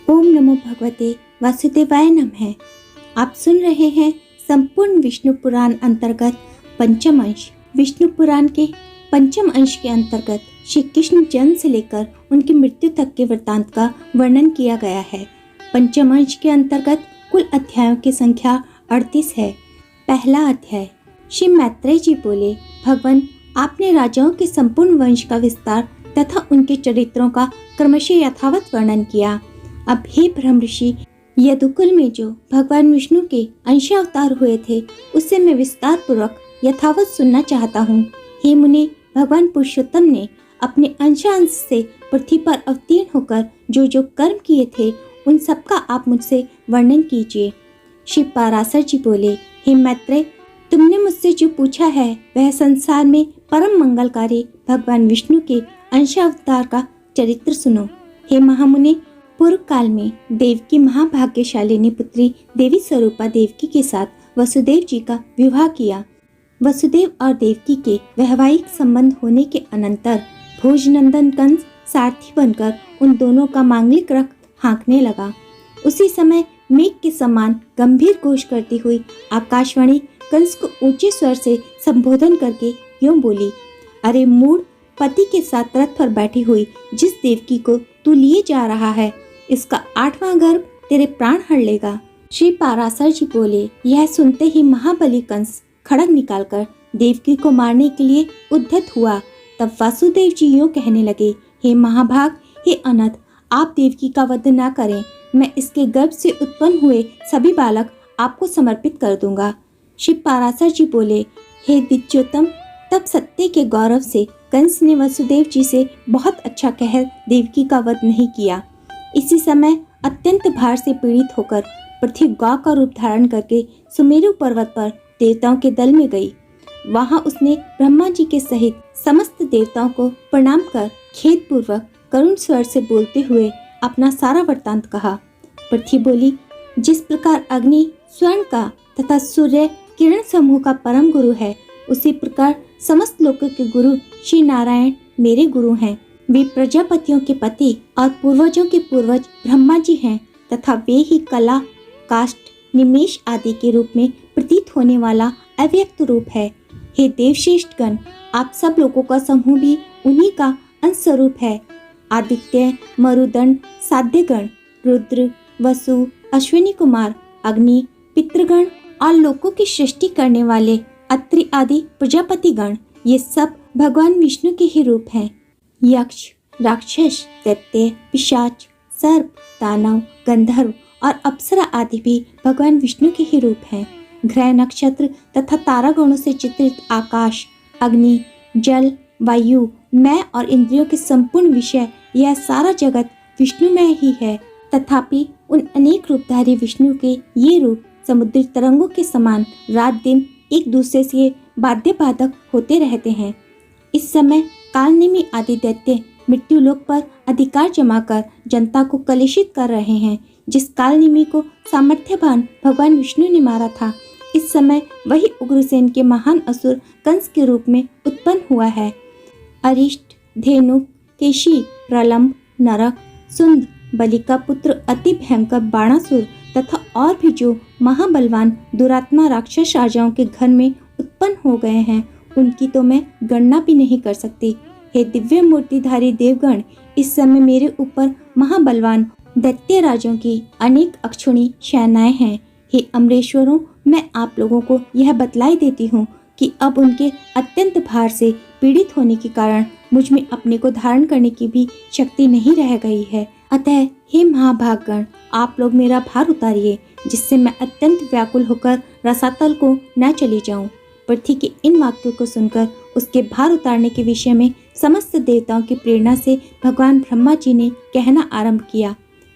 ओम नमो भगवते वासुदेवाय नमः। आप सुन रहे हैं संपूर्ण विष्णु पुराण अंतर्गत पंचम अंश। विष्णु पुराण के पंचम अंश के अंतर्गत श्री कृष्ण जन्म से लेकर उनकी मृत्यु तक के वृतांत का वर्णन किया गया है। पंचम अंश के अंतर्गत कुल अध्यायों की संख्या 38 है। पहला अध्याय। श्री मैत्रेय जी बोले, भगवान, आपने राजाओं के संपूर्ण वंश का विस्तार तथा उनके चरित्रों का क्रमशः यथावत वर्णन किया। अब हे ब्रह्म ऋषि, यदुकुल में जो भगवान विष्णु के अंशावतार हुए थे उससे मैं विस्तार पूर्वक यथावत सुनना चाहता हूँ। हे मुने, भगवान पुरुषोत्तम ने अपने अंशांश से पृथ्वी पर अवतीर्ण होकर जो जो कर्म किए थे उन सब का आप मुझसे वर्णन कीजिए। श्री पाराशर जी बोले, हे मैत्रेय, तुमने मुझसे जो पूछा है वह संसार में परम मंगलकारी भगवान विष्णु के अंशावतार का चरित्र सुनो। हे महामुने, पूर्व काल में देवकी महाभाग्यशालिनी पुत्री देवी स्वरूपा देवकी के साथ वसुदेव जी का विवाह किया। वसुदेव और देवकी के वैवाहिक संबंध होने के अनंतर भोजनंदन कंस सारथी बनकर उन दोनों का मांगलिक रख हाँकने लगा। उसी समय मेघ के समान गंभीर घोष करती हुई आकाशवाणी कंस को ऊंचे स्वर से संबोधन करके यूं बोली, अरे मूढ़, पति के साथ रथ पर बैठी हुई जिस देवकी को तू लिए जा रहा है, इसका 8वां गर्भ तेरे प्राण हर लेगा। श्री पाराशर जी बोले, यह सुनते ही महाबली कंस खड्ग निकालकर देवकी को मारने के लिए उद्यत हुआ। तब वासुदेव जी यूं कहने लगे, हे महाभाग, हे अनंत, आप देवकी का वध न करें। मैं इसके गर्भ से उत्पन्न हुए सभी बालक आपको समर्पित कर दूंगा। श्री पाराशर जी बोले, हे दित्योत्तम, तब सत्य के गौरव से कंस ने वसुदेव जी से बहुत अच्छा कह देवकी का वध नहीं किया। इसी समय अत्यंत भार से पीड़ित होकर पृथ्वी गौ का रूप धारण करके सुमेरु पर्वत पर देवताओं के दल में गई। वहां उसने ब्रह्मा जी के सहित समस्त देवताओं को प्रणाम कर खेद पूर्वक करुण स्वर से बोलते हुए अपना सारा वृत्तांत कहा। पृथ्वी बोली, जिस प्रकार अग्नि स्वर्ण का तथा सूर्य किरण समूह का परम गुरु है, उसी प्रकार समस्त लोकों के गुरु श्री नारायण मेरे गुरु हैं। वे प्रजापतियों के पति और पूर्वजों के पूर्वज ब्रह्मा जी हैं तथा वे ही कला, काष्ठ, निमेष आदि के रूप में प्रतीत होने वाला अव्यक्त रूप है। हे देवश्रेष्ठ गण, आप सब लोगों का समूह भी उन्हीं का अंश स्वरूप है। आदित्य, मरुदंड, साध्यगण, रुद्र, वसु, अश्विनी कुमार, अग्नि, पितृगण और लोकों की सृष्टि करने वाले अत्रि आदि प्रजापति गण, ये सब भगवान विष्णु के ही रूप हैं। यक्ष, राक्षस, दैत्य, पिशाच, सर्प, दानव, गंधर्व और अप्सरा आदि भी भगवान विष्णु के ही रूप हैं। ग्रह, नक्षत्र तथा तारागणों से चित्रित आकाश, अग्नि, जल, वायु, मैं और इंद्रियों के संपूर्ण विषय, यह सारा जगत विष्णुमय ही है। तथापि उन अनेक रूपधारी विष्णु के ये रूप समुद्री तरंगों के समान रात दिन एक दूसरे से बाध्य बाधक होते रहते हैं। इस समय कालनेमी आदि दैत्य मृत्यु लोक पर अधिकार जमाकर जनता को कलुषित कर रहे हैं। जिस कालनेमी को सामर्थ्यवान भगवान विष्णु ने मारा था, इस समय वही उग्रसेन के महान असुर कंस के रूप में उत्पन्न हुआ है। अरिष्ट, धेनु, केशी, प्रलंब, नरक, सुंद, बलि का पुत्र अति भयंकर बाणासुर तथा और भी जो महाबलवान दुरात्मा राक्षस राजाओं के घर में उत्पन्न हो गए हैं, उनकी तो मैं गणना भी नहीं कर सकती। हे दिव्य मूर्तिधारी देवगण, इस समय मेरे ऊपर महाबलवान दैत्य राजों की अनेक अक्षुणी सेनाएं हैं। हे अमरेश्वरों, मैं आप लोगों को यह बतलाई देती हूँ कि अब उनके अत्यंत भार से पीड़ित होने के कारण मुझ में अपने को धारण करने की भी शक्ति नहीं रह गई है। अतः हे महाभागगण, आप लोग मेरा भार उतारिए, जिससे मैं अत्यंत व्याकुल होकर रसातल को न चली जाऊं। पृथ्वी के इन वाक्यों को सुनकर उसके भार उतारने के विषय में समस्त देवताओं की प्रेरणा से भगवान ब्रह्मा जी ने कहना आरंभ किया।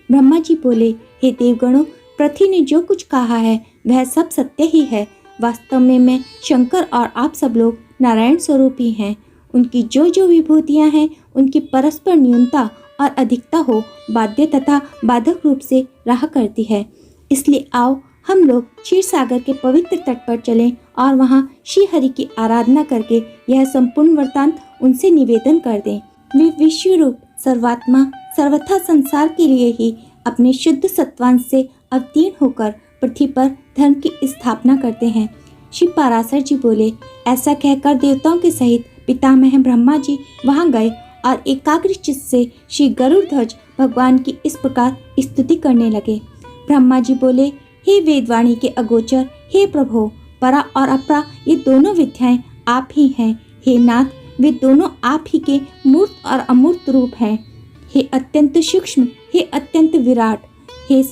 ब्रह्मा जी बोले, हे देवगणों, पृथ्वी ने जो कुछ कहा है वह सब सत्य ही है। वास्तव में मैं शंकर और आप सब लोग नारायण स्वरूप ही हैं। उनकी जो जो विभूतियाँ हैं, उनकी परस्पर न्यूनता और अधिकता हो बाध्य तथा बाधक रूप से रहा करती है। इसलिए आओ हम लोग क्षीर सागर के पवित्र तट पर चलें और वहाँ श्री हरि की आराधना करके यह संपूर्ण वृत्तांत उनसे निवेदन कर दें। वे विश्व रूप सर्वात्मा सर्वथा संसार के लिए ही अपने शुद्ध सत्वांश से अवतीर्ण होकर पृथ्वी पर धर्म की स्थापना करते हैं। श्री पराशर जी बोले, ऐसा कहकर देवताओं के सहित पितामह ब्रह्मा जी वहां गए और एकाग्र चित्त से श्री गरुड़ध्वज भगवान की इस प्रकार स्तुति करने लगे। ब्रह्मा जी बोले, हे वेदवाणी के अगोचर, हे प्रभो, परा और अपरा ये दोनों विद्याएं आप ही हैं। हे नाथ, वे दोनों आप ही के मूर्त और अमूर्त रूप हैं। हे अत्यंत सूक्ष्म, हे अत्यंत विराट, हे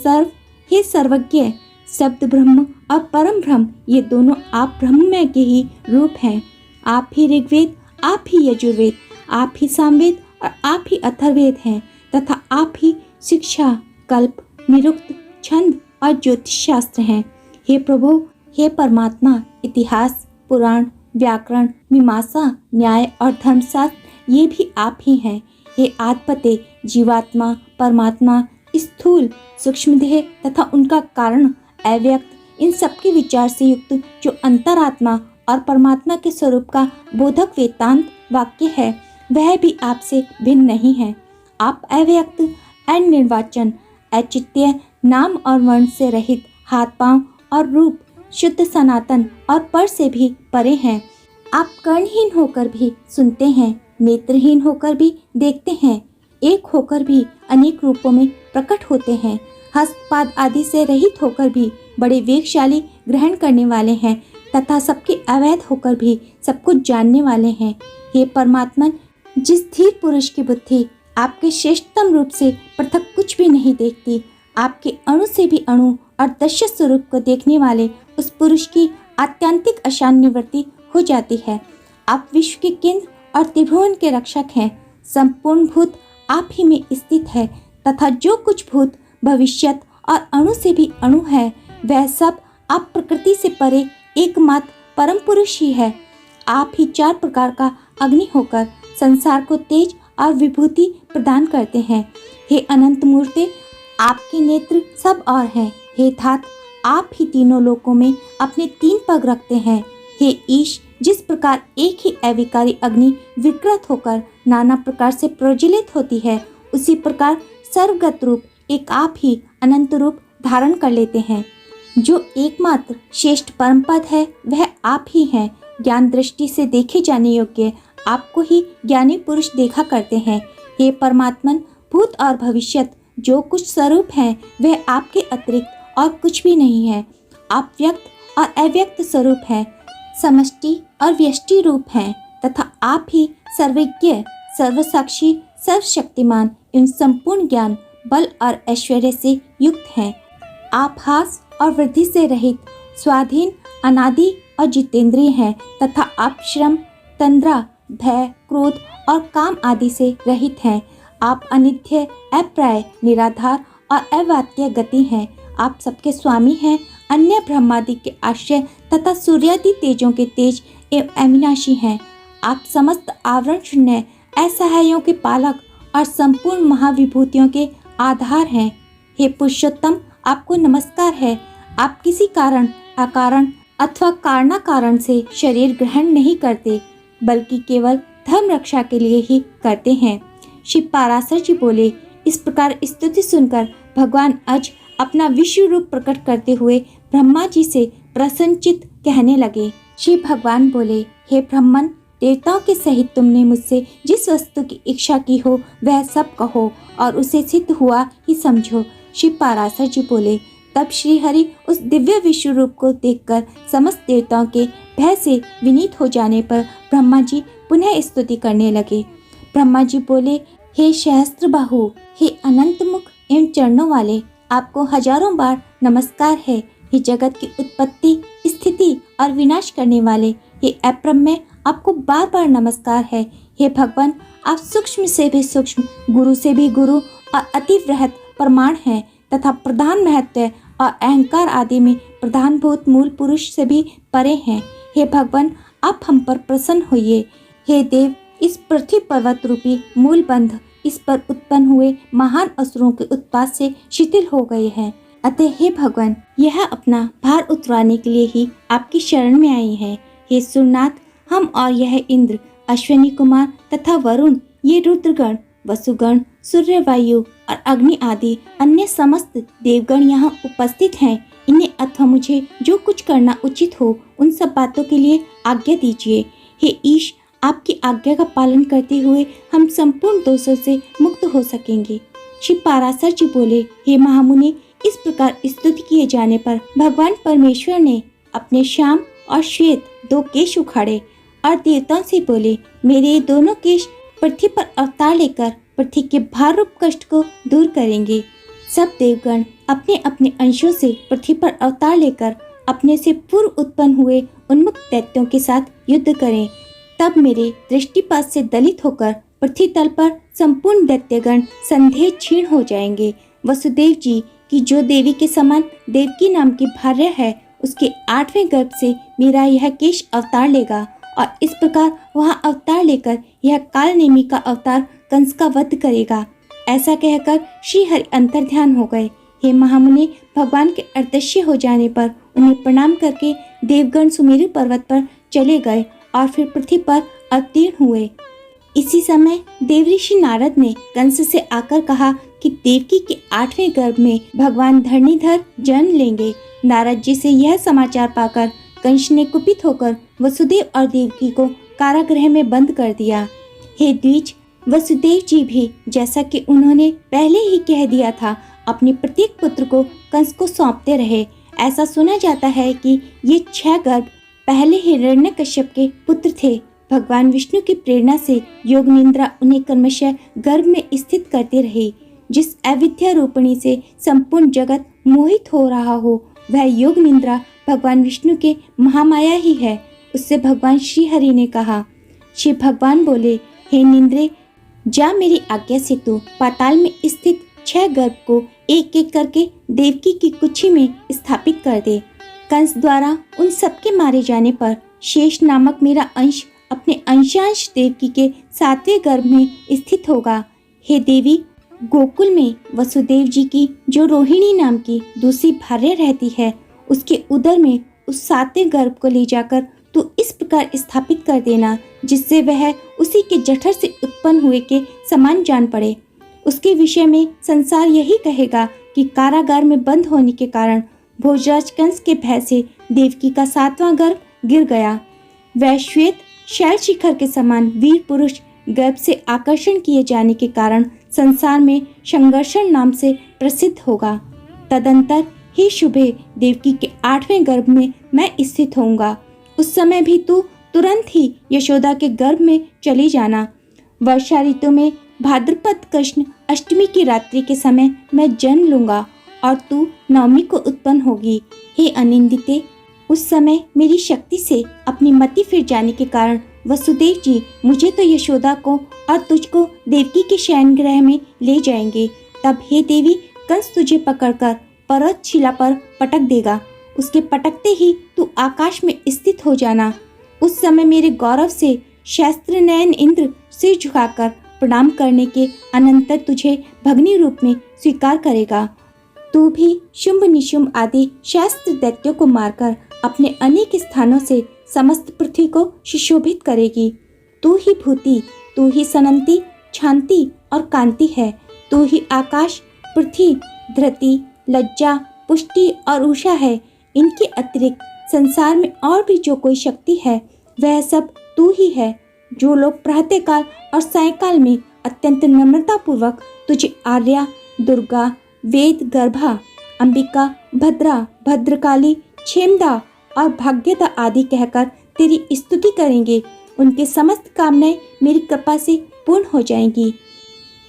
सर्वज्ञ, शब्द ब्रह्म और परम ब्रह्म, ये दोनों आप ब्रह्ममय के ही रूप हैं। आप ही ऋग्वेद, आप ही यजुर्वेद, आप ही सामवेद और आप ही अथर्ववेद हैं तथा आप ही शिक्षा, कल्प, निरुक्त, छंद और ज्योतिष शास्त्र हैं। हे प्रभु, हे परमात्मा, इतिहास, पुराण, व्याकरण, मीमांसा, न्याय और धर्मशास्त्र ये भी आप ही हैं। हे आदिपते, जीवात्मा, परमात्मा, स्थूल, सूक्ष्मदेह तथा उनका कारण, अव्यक्त, इन सबके विचार से युक्त जो अंतरात्मा और परमात्मा के स्वरूप का बोधक वेदांत वाक्य है, वह भी आपसे भिन्न नहीं है। आप अव्यक्त, अनिर्वाचन, अचित्य, नाम और वर्ण से रहित, हाथ पांव और रूप, शुद्ध, सनातन और पर से भी परे हैं। आप कर्णहीन होकर भी सुनते हैं, नेत्रहीन होकर भी देखते हैं, एक होकर भी अनेक रूपों में प्रकट होते हैं, हस्तपाद आदि से रहित होकर भी बड़े वेगशाली ग्रहण करने वाले हैं तथा सबके अवैध होकर भी सब कुछ जानने वाले हैं। हे परमात्मा, जिस धीर पुरुष की बुद्धि आपके श्रेष्ठतम रूप से पृथक कुछ भी नहीं देखती, आपके अणु से भी अणु और दृश्य स्वरूप को देखने वाले उस पुरुष की आत्यंतिक अशांत निवृत्ति हो जाती है। आप विश्व के केंद्र और त्रिभुवन के रक्षक हैं। संपूर्ण भूत आप ही में स्थित है तथा जो कुछ भूत, भविष्यत और अणु से भी अणु है, वह सब आप प्रकृति से परे एकमात्र परम पुरुष ही है। आप ही चार प्रकार का अग्नि होकर संसार को तेज और विभूति प्रदान करते हैं। हे अनंत मूर्ति, आपके नेत्र सब और हैं। हे धात, आप ही तीनों लोकों में अपने तीन पग रखते हैं। हे ईश, जिस प्रकार एक ही अविकारी अग्नि विकृत होकर नाना प्रकार से प्रज्वलित होती है, उसी प्रकार सर्वगत रूप एक आप ही अनंत रूप धारण कर लेते हैं। जो एकमात्र श्रेष्ठ परम पद है, वह आप ही हैं। ज्ञान दृष्टि से देखे जाने योग्य आपको ही ज्ञानी पुरुष देखा करते हैं। हे परमात्मन, भूत और भविष्यत जो कुछ स्वरूप हैं, वह आपके अतिरिक्त और कुछ भी नहीं है। आप व्यक्त और अव्यक्त स्वरूप हैं, समष्टि और व्यष्टि रूप हैं तथा आप ही सर्वज्ञ, सर्वसाक्षी, सर्वशक्तिमान एवं संपूर्ण ज्ञान, बल और ऐश्वर्य से युक्त हैं। आप हास और वृद्धि से रहित, स्वाधीन, अनादि और जितेंद्रिय हैं तथा आप श्रम, तंद्रा, भय, क्रोध और काम आदि से रहित हैं। आप अनित्य, अप्राय, निराधार और अवात्य गति हैं। आप सबके स्वामी हैं, अन्य ब्रह्मादि के आश्रय तथा सूर्यादि तेजों के तेज एवं अविनाशी हैं। आप समस्त आवरण शून्य, असहायों के पालक और संपूर्ण महाविभूतियों के आधार हैं। हे पुरुषोत्तम, आपको नमस्कार है। आप किसी कारण, अकारण अथवा कारणाकारण से शरीर ग्रहण नहीं करते, बल्कि केवल धर्म रक्षा के लिए ही करते हैं। श्री पराशर जी बोले, इस प्रकार स्तुति सुनकर भगवान अज अपना विश्व रूप प्रकट करते हुए ब्रह्मा जी से प्रसन्नचित कहने लगे। श्री भगवान बोले, हे ब्रह्मन, देवताओं के सहित तुमने मुझसे जिस वस्तु की इच्छा की हो वह सब कहो और उसे सिद्ध हुआ ही समझो। श्री पराशर जी बोले, तब श्री हरि उस दिव्य विश्व रूप को देखकर समस्त देवताओं के भय से विनीत हो जाने पर ब्रह्मा जी पुनः स्तुति करने लगे। ब्रह्मा जी बोले, हे सहस्त्र बाहु, हे अनंत मुख एवं चरणों वाले, आपको हजारों बार नमस्कार है। हे जगत की उत्पत्ति, स्थिति और विनाश करने वाले, हे अप्रमेय, आपको बार बार नमस्कार है। हे भगवान, आप सूक्ष्म से भी सूक्ष्म, गुरु से भी गुरु और अति वृहत प्रमाण हैं तथा प्रधान महत्व और अहंकार आदि में प्रधानभूत मूल पुरुष से भी परे हैं। हे भगवान, आप हम पर प्रसन्न होइए। हे देव, इस पृथ्वी पर्वत रूपी मूल बंध इस पर उत्पन्न हुए महान असुरों के उत्पात से शिथिल हो गए हैं। अतः हे भगवान, यह अपना भार उतरवाने के लिए ही आपकी शरण में आई है। हे सुरनाथ, हम और यह इंद्र, अश्विनी कुमार तथा वरुण, ये रुद्रगण, वसुगण, सूर्य, वायु, और अग्नि आदि अन्य समस्त देवगण यहाँ उपस्थित हैं, इन्हें अथवा मुझे जो कुछ करना उचित हो उन सब बातों के लिए आज्ञा दीजिए। हे ईश, आपकी आज्ञा का पालन करते हुए हम संपूर्ण दोषों से मुक्त हो सकेंगे। श्री पाराशर जी बोले, हे महामुनि, इस प्रकार स्तुति किए जाने पर भगवान परमेश्वर ने अपने श्याम और श्वेत 2 केश उखाड़े और देवताओं से बोले, मेरे ये दोनों केश पृथ्वी पर अवतार लेकर पृथ्वी के भार रूप कष्ट को दूर करेंगे। सब देवगण अपने अपने अंशों से पृथ्वी पर अवतार लेकर अपने से पूर्व उत्पन्न हुए उन्मुक्त दैत्यों के साथ युद्ध करें। तब मेरे दृष्टिपात से दलित होकर पृथ्वी तल पर संपूर्ण दैत्यगण संदेह क्षीण हो जाएंगे। वसुदेव जी की जो देवी के समान देवकी नाम की भार्या है, उसके 8वें गर्भ से मेरा यह केश अवतार लेगा और इस प्रकार वहाँ अवतार लेकर यह कालनेमी का अवतार कंस का वध करेगा। ऐसा कहकर श्री हरि अंतर्ध्यान हो गए। हे महामुनि, भगवान के अदृश्य हो जाने पर उन्हें प्रणाम करके देवगण सुमेरु पर्वत पर चले गए और फिर पृथ्वी पर अवतीर्ण हुए। इसी समय देवऋषि नारद ने कंस से आकर कहा कि देवकी के 8वें गर्भ में भगवान धरणीधर जन्म लेंगे। नारद जी से यह समाचार पाकर कंस ने कुपित होकर वसुदेव और देवकी को कारागृह में बंद कर दिया। हे द्विज, वसुदेव जी भी जैसा कि उन्होंने पहले ही कह दिया था, अपने प्रत्येक पुत्र को कंस को सौंपते रहे। ऐसा सुना जाता है कि ये 6 गर्भ पहले हिरण्यकश्यप के पुत्र थे। भगवान विष्णु की प्रेरणा से योग निद्रा उन्हें क्रमशः गर्भ में स्थित करती रही। जिस अविद्या रूपणी से संपूर्ण जगत मोहित हो रहा हो, वह योग निद्रा भगवान विष्णु के महामाया ही है। उससे भगवान श्री हरि ने कहा। श्री भगवान बोले, हे निंद्रे, जा मेरी आज्ञा से तू पाताल में स्थित 6 गर्भ को एक एक करके देवकी की कुक्षी में स्थापित कर दे। कंस द्वारा उन सबके मारे जाने पर शेष नामक मेरा अंश अपने अंशांश देवकी के 7वें गर्भ में स्थित होगा। हे देवी, गोकुल में वसुदेव जी की जो रोहिणी नाम की दूसरी भार्या रहती है, उसके उदर में उस 7वें गर्भ को ले जाकर तू इस प्रकार स्थापित कर देना जिससे वह उसी के जठर से उत्पन्न हुए के समान जान पड़े। उसके विषय में संसार यही कहेगा कि कारागार में बंद होने के कारण भोजराज कंस के भय से देवकी का 7वां गर्भ गिर गया। वह श्वेत शैल शिखर के समान वीर पुरुष गर्भ से आकर्षण किए जाने के कारण संसार में संघर्षण नाम से प्रसिद्ध होगा। तदंतर हे शुभे, देवकी के 8वें गर्भ में मैं स्थित होऊंगा। उस समय भी तू तुरंत ही यशोदा के गर्भ में चली जाना। वर्षा ऋतु में भाद्रपद कृष्ण अष्टमी की रात्रि के समय मैं जन्म लूंगा और तू नवमी को उत्पन्न होगी। हे अनिंदिते, उस समय मेरी शक्ति से अपनी मति फिर जाने के कारण वसुदेव जी मुझे तो यशोदा को और तुझको देवकी के शयन गृह में ले जाएंगे। तब हे देवी, कंस तुझे पकड़कर पर्वत शिला पर पटक देगा। उसके पटकते ही तू आकाश में स्थित हो जाना। उस समय मेरे गौरव से शास्त्र नयन इंद्र सिर झुकाकर प्रणाम करने के अनंतर तुझे भगनी रूप में स्वीकार करेगा। तू भी शुंभ निशुंभ आदि शास्त्र दैत्यों को मारकर अपने अनेक स्थानों से समस्त पृथ्वी को सुशोभित करेगी। तू ही भूति, तू ही सनंती, शांति और कांति है। तू ही आकाश, पृथ्वी, धरती, लज्जा, पुष्टि और उषा है। इनके अतिरिक्त संसार में और भी जो कोई शक्ति है, वह सब तू ही है। जो लोग प्रातःकाल और सायंकाल में अत्यंत नम्रता पूर्वक तुझे आर्या, दुर्गा, वेद गर्भा, अंबिका, भद्रा, भद्रकाली, क्षेमदा और भाग्यदा आदि कहकर तेरी स्तुति करेंगे, उनके समस्त कामनाएं मेरी कृपा से पूर्ण हो जाएंगी।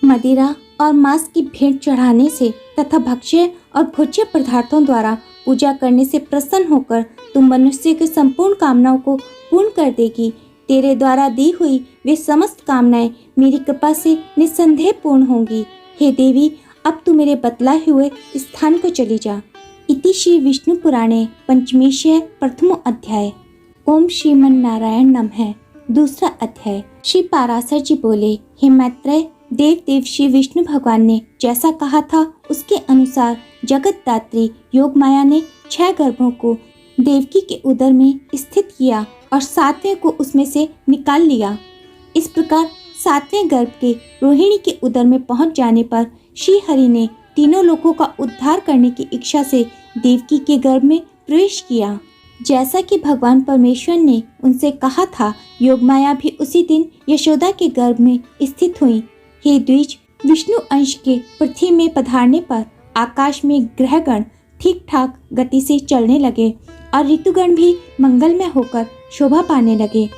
मदिरा और मांस की भेंट चढ़ाने से तथा भक्ष्य और भोज्य पदार्थों द्वारा पूजा करने से प्रसन्न होकर तुम मनुष्य के संपूर्ण कामनाओं को पूर्ण कर देगी। तेरे द्वारा दी हुई वे समस्त कामनाएं मेरी कृपा से निस्संदेह पूर्ण होंगी। हे देवी, अब तू मेरे बतलाए हुए स्थान को चली जा। इति श्री विष्णु पुराणे पंचमेशय प्रथमो अध्याय। ओम श्रीमन नारायण नमः। दूसरा अध्याय। श्री पाराशर जी बोले, हे मैत्रेय, देव श्री विष्णु भगवान ने जैसा कहा था उसके अनुसार जगत दात्री योग माया ने 6 गर्भों को देवकी के उदर में स्थित किया और 7वें को उसमें से निकाल लिया। इस प्रकार 7वें गर्भ के रोहिणी के उदर में पहुंच जाने पर श्री हरि ने तीनों लोगों का उद्धार करने की इच्छा से देवकी के गर्भ में प्रवेश किया। जैसा कि भगवान परमेश्वर ने उनसे कहा था, योगमाया भी उसी दिन यशोदा के गर्भ में स्थित हुई। हे द्विज, विष्णु अंश के पृथ्वी में पधारने पर आकाश में ग्रहगण ठीक ठाक गति से चलने लगे और ऋतुगण भी मंगलमय होकर शोभा पाने लगे।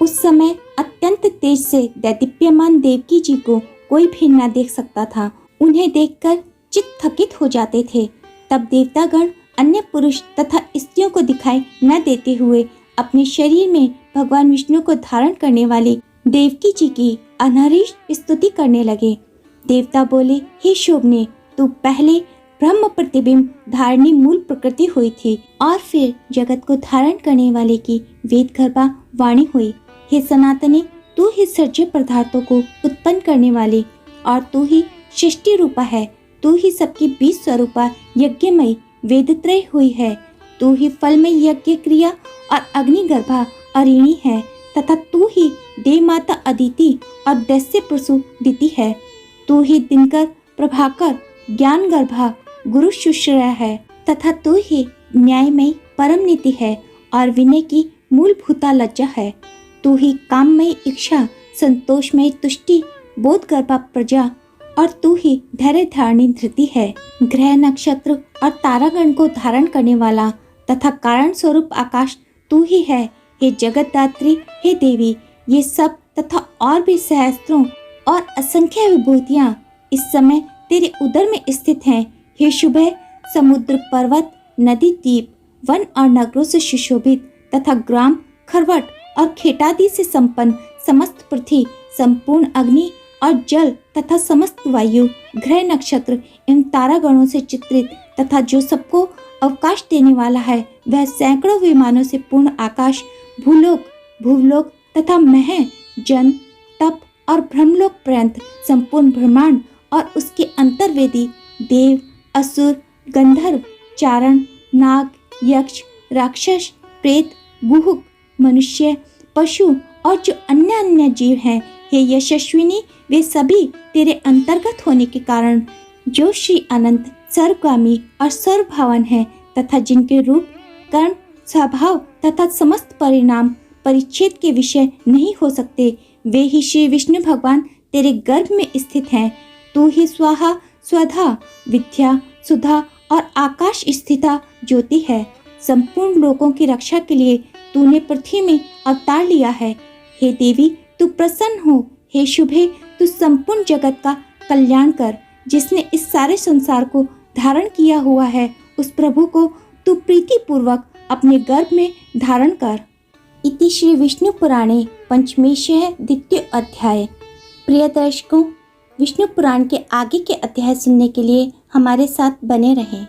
उस समय अत्यंत तेज से दैदीप्यमान देवकी जी को कोई भी न देख सकता था। उन्हें देखकर चित्त थकित हो जाते थे। तब देवतागण अन्य पुरुष तथा स्त्रियों को दिखाई न देते हुए अपने शरीर में भगवान विष्णु को धारण करने वाली देवकी जी की अनाहृष्ट स्तुति करने लगे। देवता बोले, हे शोभने, तू पहले ब्रह्म प्रतिबिंब धारणी मूल प्रकृति हुई थी और फिर जगत को धारण करने वाले की वेद गर्भा वाणी हुई। हे सनातनी, तू ही सर्ज्य पदार्थों को उत्पन्न करने वाली और तू ही सृष्टि रूपा है। तू ही सबकी बीज स्वरूपा यज्ञमयी वेदत्रय हुई है। तू ही फल में यज्ञ क्रिया और अग्निगर्भा अरिणी है तथा तू ही देव माता अदिति और दैत्य प्रसू दिति है। तू ही दिनकर प्रभाकर ज्ञान गर्भा गुरु शुश्रया है तथा तू ही न्यायमयी परम नीति है और विनय की मूलभूता लज्जा है। तू ही काममयी इच्छा संतोषमयी तुष्टि बोध गर्भा प्रजा और तू ही धैर्य धारणी धृति है। ग्रह नक्षत्र और तारागण को धारण करने वाला तथा कारण स्वरूप आकाश तू ही है। हे जगतदात्री, हे देवी, ये सब तथा और भी सहस्त्रों और असंख्य विभूतियां इस समय तेरे उदर में स्थित हैं। हे शुभे, समुद्र पर्वत नदी द्वीप वन और नगरों से सुशोभित तथा ग्राम खरवट और खेटादि से संपन्न समस्त पृथ्वी संपूर्ण अग्नि और जल तथा समस्त वायु ग्रह नक्षत्र इन तारागणों से चित्रित तथा जो सबको अवकाश देने वाला है, वह सैकड़ों विमानों से पूर्ण आकाश भूलोक भूलोक तथा मह जन तप और ब्रह्मलोक पर्यंत संपूर्ण ब्रह्मांड और उसके अंतर्वेदी देव असुर गंधर्व चारण नाग यक्ष राक्षस प्रेत गुहुक मनुष्य पशु और जो अन्य जीव हैं, हे यशस्विनी, वे सभी तेरे अंतर्गत होने के कारण जो श्री अनंत सर्वगामी और सर्वभावन है तथा जिनके रूप कर्म स्वभाव तथा समस्त परिणाम परिच्छेद के विषय नहीं हो सकते, वे ही श्री विष्णु भगवान तेरे गर्भ में स्थित हैं। तू ही स्वाहा स्वधा विद्या सुधा और आकाश स्थिता ज्योति है। संपूर्ण लोकों की रक्षा के लिए तूने पृथ्वी में अवतार लिया है। हे देवी, तू प्रसन्न हो। हे शुभे, तू संपूर्ण जगत का कल्याण कर। जिसने इस सारे संसार को धारण किया हुआ है, उस प्रभु को तू प्रीति पूर्वक अपने गर्भ में धारण कर। इति श्री विष्णु पुराणे पंचमेशः द्वितीय अध्याय। प्रिय दर्शकों, विष्णु पुराण के आगे के अध्याय सुनने के लिए हमारे साथ बने रहें।